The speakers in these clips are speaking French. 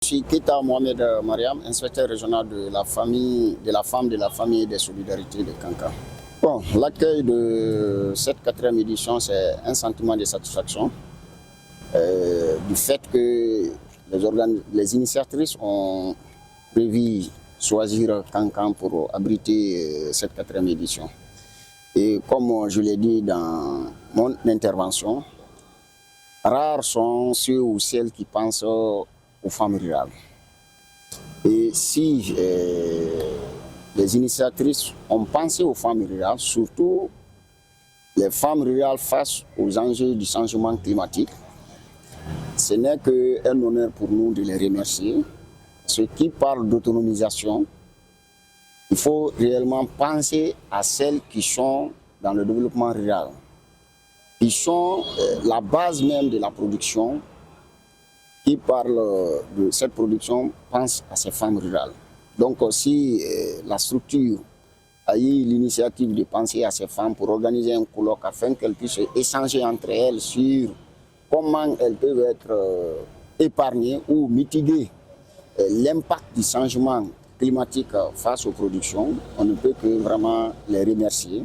Je suis Keita Mohamed Mariam, inspecteur régional de la famille, de la femme, de la famille et des solidarités de Kanka. Bon, l'accueil de cette 4e édition, c'est un sentiment de satisfaction du fait que les initiatrices ont prévu choisir Kankan pour abriter cette 4e édition. Et comme je l'ai dit dans mon intervention, rares sont ceux ou celles qui pensent aux femmes rurales. Et si les initiatrices ont pensé aux femmes rurales, surtout les femmes rurales face aux enjeux du changement climatique, ce n'est qu'un honneur pour nous de les remercier. Ceux qui parlent d'autonomisation, il faut réellement penser à celles qui sont dans le développement rural, qui sont la base même de la production. Qui parle de cette production pense à ces femmes rurales. Donc si la structure a eu l'initiative de penser à ces femmes pour organiser un colloque afin qu'elles puissent échanger entre elles sur comment elles peuvent être épargnées ou mitiguer l'impact du changement climatique face aux productions, on ne peut que vraiment les remercier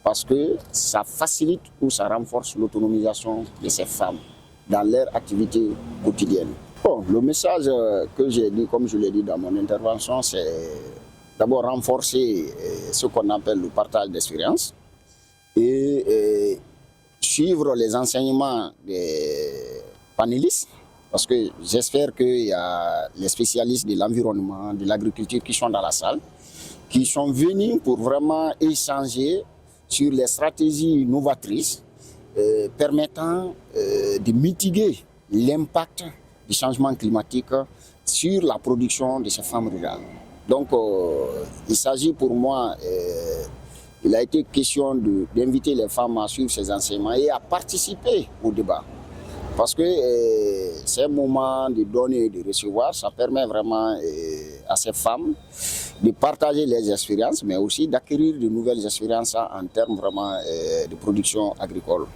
parce que ça facilite ou ça renforce l'autonomisation de ces femmes dans leur activité quotidienne. Bon, le message que j'ai dit, comme je l'ai dit dans mon intervention, c'est d'abord renforcer ce qu'on appelle le partage d'expérience et suivre les enseignements des panélistes, parce que j'espère qu'il y a les spécialistes de l'environnement, de l'agriculture qui sont dans la salle, qui sont venus pour vraiment échanger sur les stratégies novatrices permettant de mitiguer l'impact du changement climatique sur la production de ces femmes rurales. Donc il s'agit pour moi, il a été question d'inviter les femmes à suivre ces enseignements et à participer au débat. Parce que c'est un moment de donner et de recevoir, ça permet vraiment à ces femmes de partager les expériences, mais aussi d'acquérir de nouvelles expériences en termes vraiment de production agricole.